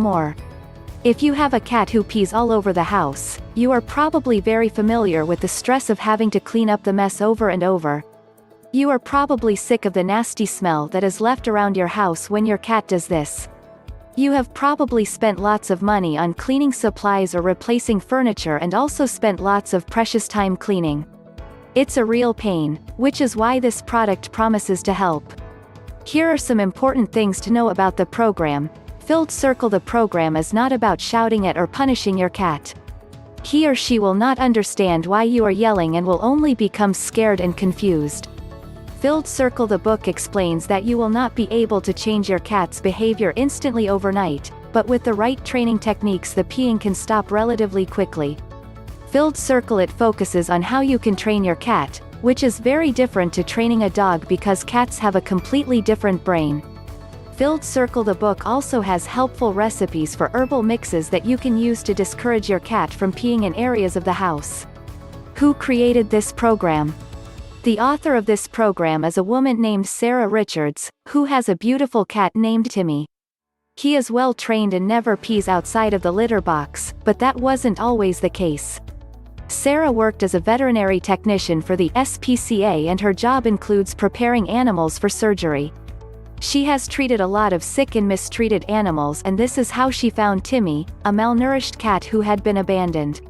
more. If you have a cat who pees all over the house, you are probably very familiar with the stress of having to clean up the mess over and over. You are probably sick of the nasty smell that is left around your house when your cat does this. You have probably spent lots of money on cleaning supplies or replacing furniture and also spent lots of precious time cleaning. It's a real pain, which is why this product promises to help. Here are some important things to know about the program. Filled Circle. The program is not about shouting at or punishing your cat. He or she will not understand why you are yelling and will only become scared and confused. Filled Circle. The book explains that you will not be able to change your cat's behavior instantly overnight, but with the right training techniques the peeing can stop relatively quickly. Filled Circle. It focuses on how you can train your cat, which is very different to training a dog because cats have a completely different brain. Filled Circle. The book also has helpful recipes for herbal mixes that you can use to discourage your cat from peeing in areas of the house. Who created this program? The author of this program is a woman named Sarah Richards, who has a beautiful cat named Timmy. He is well trained and never pees outside of the litter box, but that wasn't always the case. Sarah worked as a veterinary technician for the SPCA and her job includes preparing animals for surgery. She has treated a lot of sick and mistreated animals and this is how she found Timmy, a malnourished cat who had been abandoned.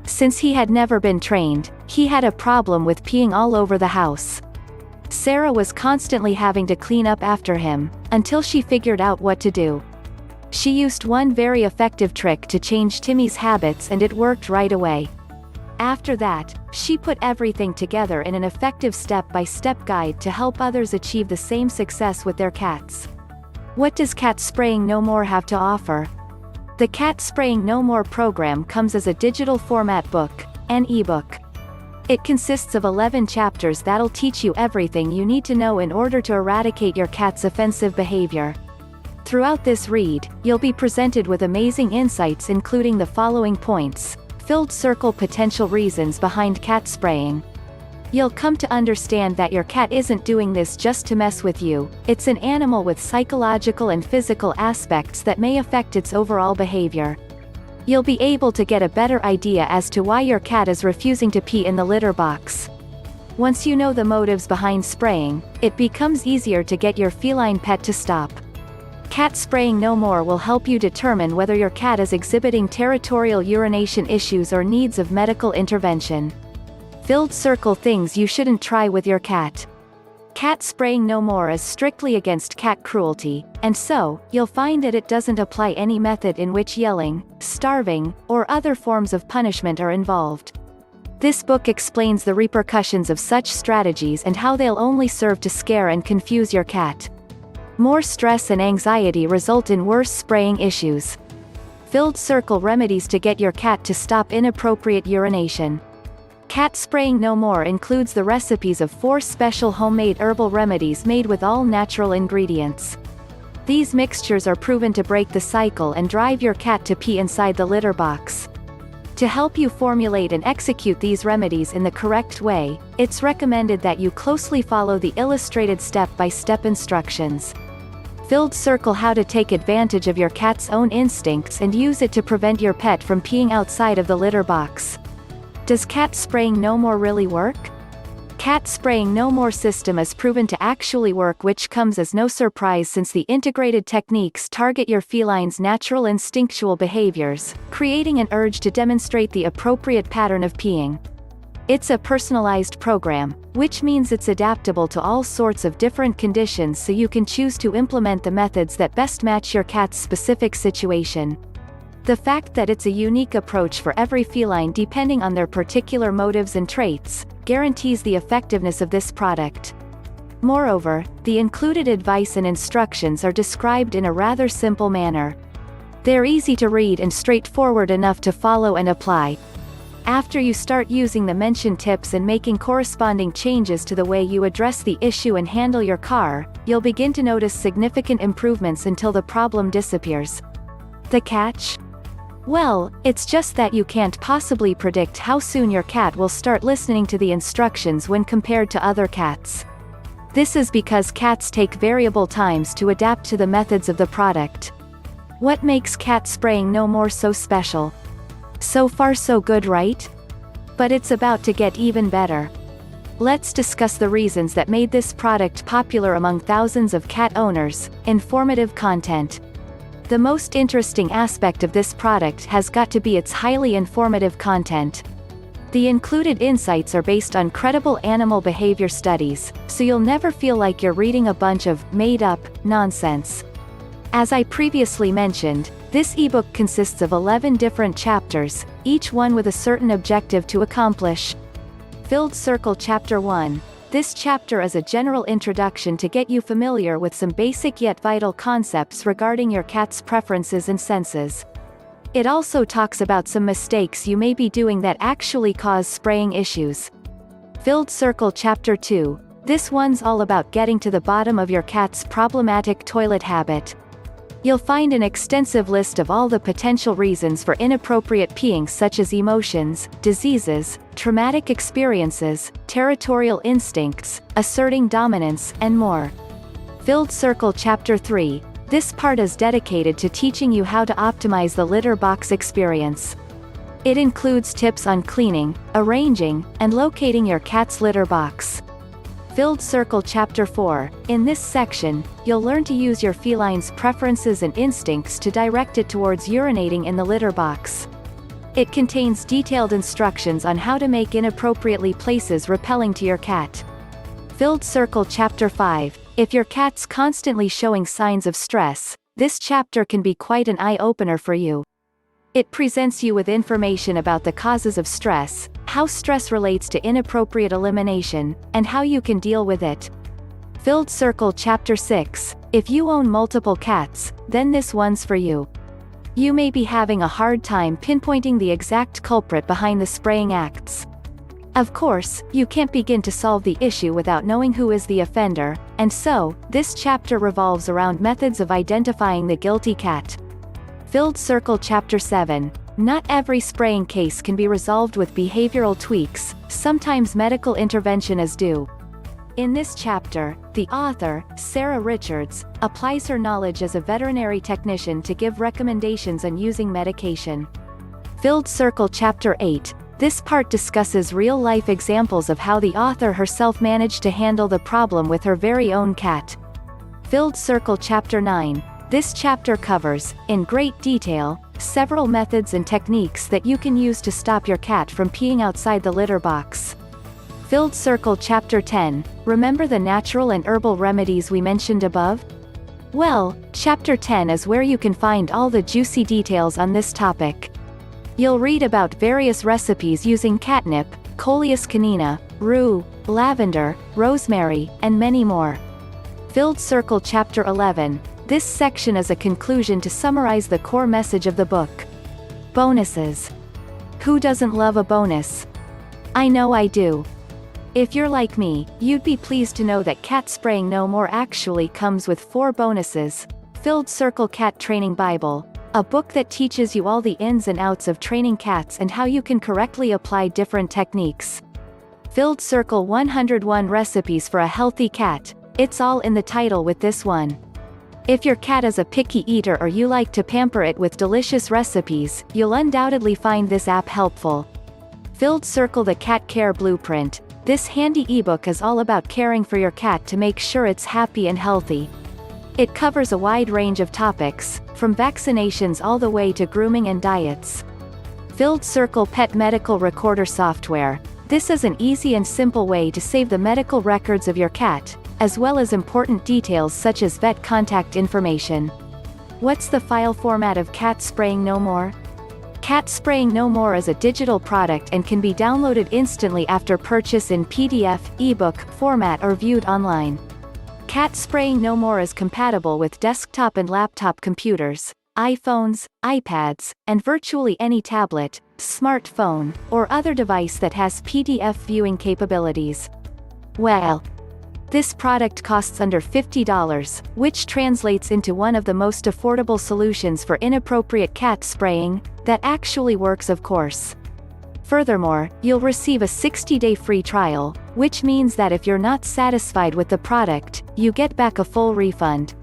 Since he had never been trained, he had a problem with peeing all over the house. Sarah was constantly having to clean up after him, until she figured out what to do. She used one very effective trick to change Timmy's habits and it worked right away. After that, she put everything together in an effective step-by-step guide to help others achieve the same success with their cats. What does Cat Spraying No More have to offer? The Cat Spraying No More program comes as a digital format book, an ebook. It consists of 11 chapters that'll teach you everything you need to know in order to eradicate your cat's offensive behavior. Throughout this read, you'll be presented with amazing insights including the following points. Filled Circle. Potential reasons behind cat spraying. You'll come to understand that your cat isn't doing this just to mess with you, it's an animal with psychological and physical aspects that may affect its overall behavior. You'll be able to get a better idea as to why your cat is refusing to pee in the litter box. Once you know the motives behind spraying, it becomes easier to get your feline pet to stop. Cat Spraying No More will help you determine whether your cat is exhibiting territorial urination issues or needs of medical intervention. Filled Circle. Things you shouldn't try with your cat. Cat Spraying No More is strictly against cat cruelty, and so, you'll find that it doesn't apply any method in which yelling, starving, or other forms of punishment are involved. This book explains the repercussions of such strategies and how they'll only serve to scare and confuse your cat. More stress and anxiety result in worse spraying issues. Filled Circle. Remedies to get your cat to stop inappropriate urination. Cat Spraying No More includes the recipes of 4 special homemade herbal remedies made with all natural ingredients. These mixtures are proven to break the cycle and drive your cat to pee inside the litter box. To help you formulate and execute these remedies in the correct way, it's recommended that you closely follow the illustrated step-by-step instructions. Filled Circle. How to take advantage of your cat's own instincts and use it to prevent your pet from peeing outside of the litter box. Does Cat Spraying No More really work? Cat Spraying No More system is proven to actually work, which comes as no surprise since the integrated techniques target your feline's natural instinctual behaviors, creating an urge to demonstrate the appropriate pattern of peeing. It's a personalized program, which means it's adaptable to all sorts of different conditions so you can choose to implement the methods that best match your cat's specific situation. The fact that it's a unique approach for every feline depending on their particular motives and traits, guarantees the effectiveness of this product. Moreover, the included advice and instructions are described in a rather simple manner. They're easy to read and straightforward enough to follow and apply. After you start using the mentioned tips and making corresponding changes to the way you address the issue and handle your car, you'll begin to notice significant improvements until the problem disappears. The catch? Well, it's just that you can't possibly predict how soon your cat will start listening to the instructions when compared to other cats. This is because cats take variable times to adapt to the methods of the product. What makes cat spraying no more so special? So far so good, right? But it's about to get even better. Let's discuss the reasons that made this product popular among thousands of cat owners. Informative content. The most interesting aspect of this product has got to be its highly informative content. The included insights are based on credible animal behavior studies, so you'll never feel like you're reading a bunch of made-up nonsense. As I previously mentioned, this ebook consists of 11 different chapters, each one with a certain objective to accomplish. Filled Circle Chapter 1. This chapter is a general introduction to get you familiar with some basic yet vital concepts regarding your cat's preferences and senses. It also talks about some mistakes you may be doing that actually cause spraying issues. Filled Circle Chapter 2. This one's all about getting to the bottom of your cat's problematic toilet habit. You'll find an extensive list of all the potential reasons for inappropriate peeing, such as emotions, diseases, traumatic experiences, territorial instincts, asserting dominance, and more. Filled Circle Chapter 3. This part is dedicated to teaching you how to optimize the litter box experience. It includes tips on cleaning, arranging, and locating your cat's litter box. Filled Circle Chapter 4. In this section, you'll learn to use your feline's preferences and instincts to direct it towards urinating in the litter box. It contains detailed instructions on how to make inappropriately places repelling to your cat. Filled Circle Chapter 5. If your cat's constantly showing signs of stress, this chapter can be quite an eye-opener for you. It presents you with information about the causes of stress, how stress relates to inappropriate elimination, and how you can deal with it. Filled Circle Chapter 6. If you own multiple cats, then this one's for you. You may be having a hard time pinpointing the exact culprit behind the spraying acts. Of course, you can't begin to solve the issue without knowing who is the offender, and so, this chapter revolves around methods of identifying the guilty cat. Filled Circle Chapter 7. Not every spraying case can be resolved with behavioral tweaks, sometimes medical intervention is due. In this chapter, the author, Sarah Richards, applies her knowledge as a veterinary technician to give recommendations on using medication. Filled Circle Chapter 8. This part discusses real-life examples of how the author herself managed to handle the problem with her very own cat. Filled Circle Chapter 9. This chapter covers, in great detail, several methods and techniques that you can use to stop your cat from peeing outside the litter box. Filled Circle Chapter 10. Remember the natural and herbal remedies we mentioned above? Well, Chapter 10 is where you can find all the juicy details on this topic. You'll read about various recipes using catnip, Coleus canina, rue, lavender, rosemary, and many more. Filled Circle Chapter 11. This section is a conclusion to summarize the core message of the book. Bonuses. Who doesn't love a bonus? I know I do. If you're like me, you'd be pleased to know that Cat Spraying No More actually comes with 4 bonuses. Filled Circle Cat Training Bible. A book that teaches you all the ins and outs of training cats and how you can correctly apply different techniques. Filled Circle 101 Recipes for a Healthy Cat. It's all in the title with this one. If your cat is a picky eater or you like to pamper it with delicious recipes, you'll undoubtedly find this app helpful. Filled Circle The Cat Care Blueprint. This handy ebook is all about caring for your cat to make sure it's happy and healthy. It covers a wide range of topics, from vaccinations all the way to grooming and diets. Filled Circle Pet Medical Recorder Software. This is an easy and simple way to save the medical records of your cat, as well as important details such as vet contact information. What's the file format of Cat Spraying No More? Cat Spraying No More is a digital product and can be downloaded instantly after purchase in PDF, ebook format or viewed online. Cat Spraying No More is compatible with desktop and laptop computers, iPhones, iPads, and virtually any tablet, smartphone, or other device that has PDF viewing capabilities. Well, this product costs under $50, which translates into one of the most affordable solutions for inappropriate cat spraying, that actually works, of course. Furthermore, you'll receive a 60-day free trial, which means that if you're not satisfied with the product, you get back a full refund.